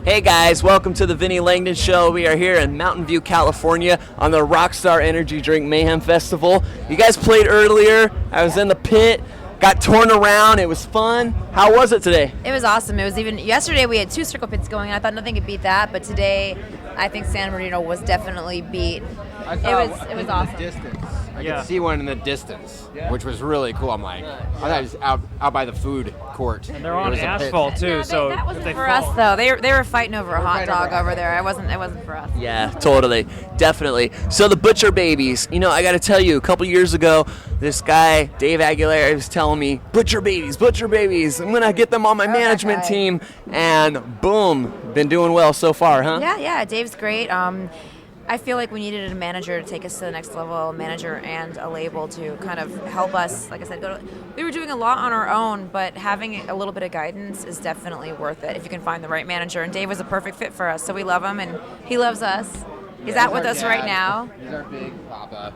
Hey guys, welcome to the Vinnie Langdon Show. We are here in Mountain View, California on the Rockstar Energy Drink Mayhem Festival. You guys played earlier. I was in the pit, got torn around. It was fun. How was it today? It was awesome. It was even yesterday we had 2 circle pits going, and I thought nothing could beat that, but today I think San Bernardino was definitely beat. It was awesome. Distance. I could see one in the distance, which was really cool. I'm like, I thought it was out by the food court. And they're on asphalt too, so that wasn't if they for fall. us though. They were fighting over a hot dog over there. It wasn't for us. Yeah, totally. Definitely. So the Butcher Babies. You know, I got to tell you, a couple years ago, this guy, Dave Aguilera, was telling me, Butcher Babies. I'm going to get them on my management team. And boom, been doing well so far, huh? Yeah, Dave's great. I feel like we needed a manager to take us to the next level, a manager and a label to kind of help us. Like I said, we were doing a lot on our own, but having a little bit of guidance is definitely worth it if you can find the right manager. And Dave was a perfect fit for us, so we love him and he loves us. He's out with us right now. He's our big Papa.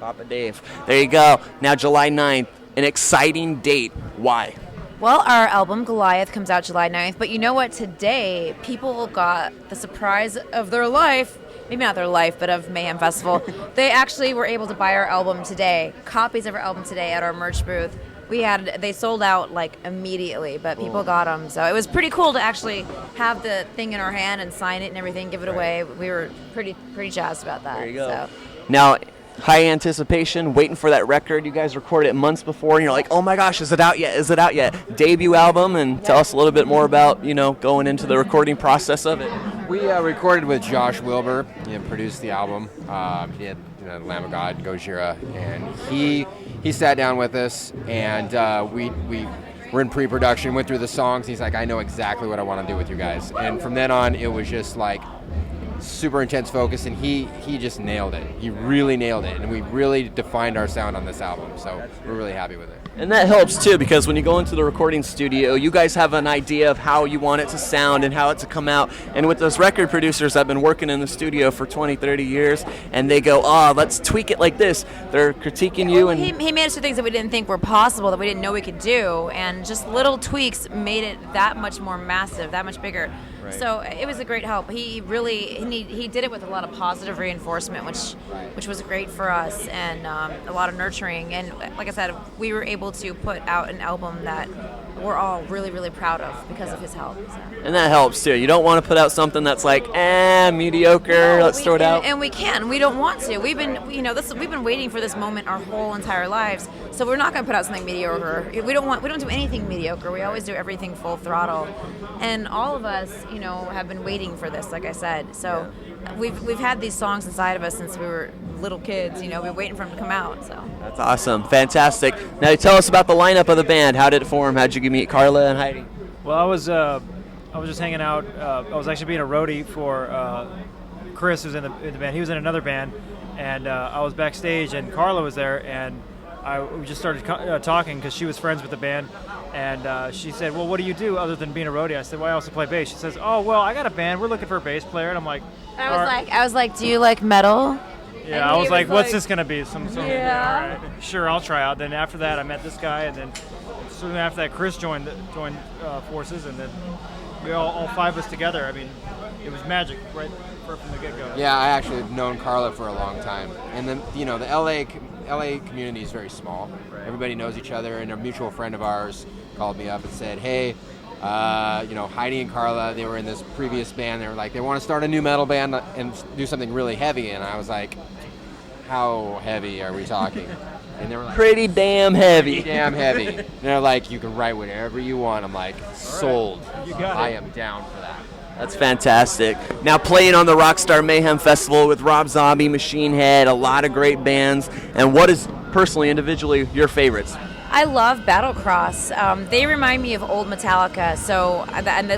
Papa Dave. There you go. Now July 9th, an exciting date. Why? Well, our album, Goliath, comes out July 9th, but you know what? Today, people got the surprise of their life, maybe not their life, but of Mayhem Festival. They actually were able to buy our album today, copies of our album today at our merch booth. They sold out like immediately, but people got them. So it was pretty cool to actually have the thing in our hand and sign it and everything, give it away. We were pretty jazzed about that. There you go. So. Now, high anticipation, waiting for that record. You guys recorded it months before, and you're like, oh my gosh, is it out yet? Debut album, and tell us a little bit more about, going into the recording process of it. We recorded with Josh Wilbur. He produced the album. He had Lamb of God, Gojira, and he sat down with us, and we were in pre-production, went through the songs. He's like, I know exactly what I want to do with you guys. And from then on, it was just like super intense focus, and he just nailed it. He really nailed it, and we really defined our sound on this album, so we're really happy with it. And that helps too, because when you go into the recording studio, you guys have an idea of how you want it to sound and how it to come out. And with those record producers that have been working in the studio for 20, 30 years, and they go, let's tweak it like this. They're critiquing you. And he made us do things that we didn't think were possible, that we didn't know we could do, and just little tweaks made it that much more massive, that much bigger. Right. So it was a great help. He did it with a lot of positive reinforcement, which was great for us, and a lot of nurturing. And like I said, we were able to put out an album that we're all really, really proud of because of his help. So. And that helps too. You don't want to put out something that's like, mediocre. No, let's throw it out. And we can. We don't want to. We've been waiting for this moment our whole entire lives. So we're not going to put out something mediocre. We don't do anything mediocre. We always do everything full throttle. And all of us, have been waiting for this, like I said. So we've had these songs inside of us since we were little kids. We've been waiting for them to come out. So that's awesome, fantastic. Now tell us about the lineup of the band. How did it form? How did you meet Carla and Heidi? Well, I was just hanging out. I was actually being a roadie for Chris, who's in the band. He was in another band, and I was backstage, and Carla was there, and we just started talking because she was friends with the band. And she said, well, what do you do other than being a roadie? I said, well, I also play bass. She says, oh, well, I got a band. We're looking for a bass player. And I'm like, I was like, do you like metal? Yeah, I was like, what's this going to be? Some all right, sure, I'll try out. Then after that, I met this guy. And then soon after that, Chris joined forces. And then we all 5 of us together. I mean, it was magic right from the get-go. Yeah, I actually have known Carla for a long time. And then, the LA community is very small. Right. Everybody knows each other, and a mutual friend of ours called me up and said, hey, Heidi and Carla, they were in this previous band. They were like, they want to start a new metal band and do something really heavy. And I was like, how heavy are we talking? And they were like, pretty damn heavy. Pretty damn heavy. And they're like, you can write whatever you want. I'm like, sold. You got it. I am down for that. That's fantastic. Now playing on the Rockstar Mayhem Festival with Rob Zombie, Machine Head, a lot of great bands. And what is personally, individually, your favorites? I love Battlecross. They remind me of old Metallica,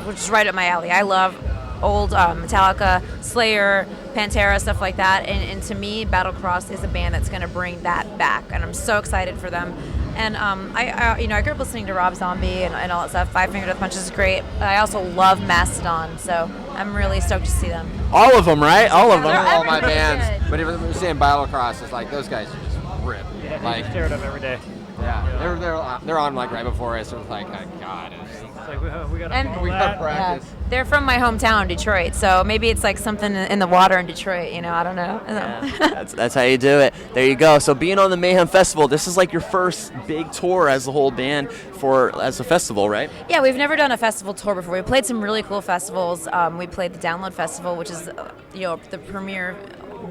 which is right up my alley. I love old Metallica, Slayer, Pantera, stuff like that. And to me, Battlecross is a band that's going to bring that back, and I'm so excited for them. And I grew up listening to Rob Zombie and all that stuff. Five Finger Death Punch is great. But I also love Mastodon, so I'm really stoked to see them. All of them, right? All of them. All my bands. But if we're saying Battlecross, it's like those guys are just rip. Yeah, like, tear it up every day. Yeah, they're on like right before us. So it's like, oh, God, It's like we got And- to We got practice. Yeah. They're from my hometown, Detroit, so maybe it's like something in the water in Detroit, I don't know. That's how you do it. There you go. So being on the Mayhem Festival, this is like your first big tour as a whole band as a festival, right? Yeah, we've never done a festival tour before. We played some really cool festivals. We played the Download Festival, which is the premier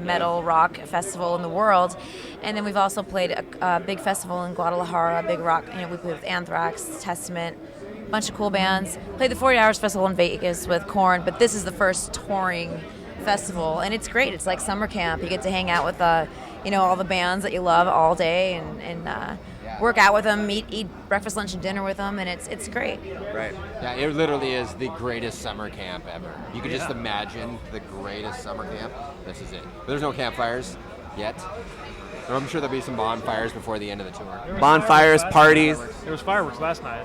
metal rock festival in the world, and then we've also played a big festival in Guadalajara, a big rock. We played with Anthrax, Testament, a bunch of cool bands. Played the 40 Hours Festival in Vegas with Korn, but this is the first touring festival, and it's great. It's like summer camp. You get to hang out with all the bands that you love all day, and work out with them, eat breakfast, lunch, and dinner with them, and it's great. Right. Yeah, it literally is the greatest summer camp ever. You could just imagine the greatest summer camp. This is it. But there's no campfires yet. I'm sure there'll be some bonfires before the end of the tour. Bonfires, parties. There was fireworks last night.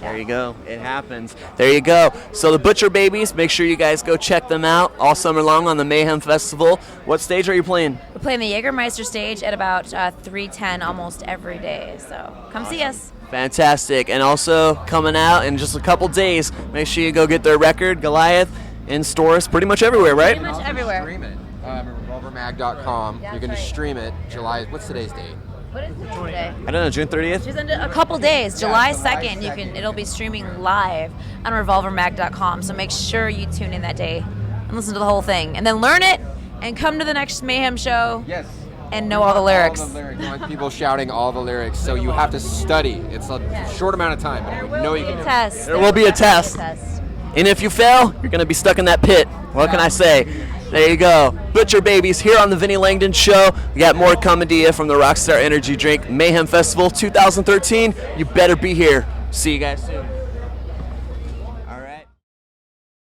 There you go. It happens. There you go. So the Butcher Babies, make sure you guys go check them out all summer long on the Mayhem Festival. What stage are you playing? We're playing the Jägermeister stage at about 3:10 almost every day, so come see us. Fantastic. And also coming out in just a couple days, make sure you go get their record, Goliath, in stores pretty much everywhere, right? Pretty much everywhere. Stream it. Revolvermag.com. Yeah, You can that's right. stream it. What's today's date? What is it today? I don't know, June 30th? Just in a couple days, July July 2nd, 2nd. it'll be streaming live on revolvermag.com. So make sure you tune in that day and listen to the whole thing, and then learn it and come to the next Mayhem show. Yes. And know all the lyrics. All the lyrics. You want people shouting all the lyrics, so you have to study. It's a short amount of time, but you know you can do it. Test. There will be a test. And if you fail, you're going to be stuck in that pit. What can I say? There you go. Butcher Babies here on the Vinnie Langdon Show. We got more coming to you from the Rockstar Energy Drink Mayhem Festival 2013. You better be here. See you guys soon.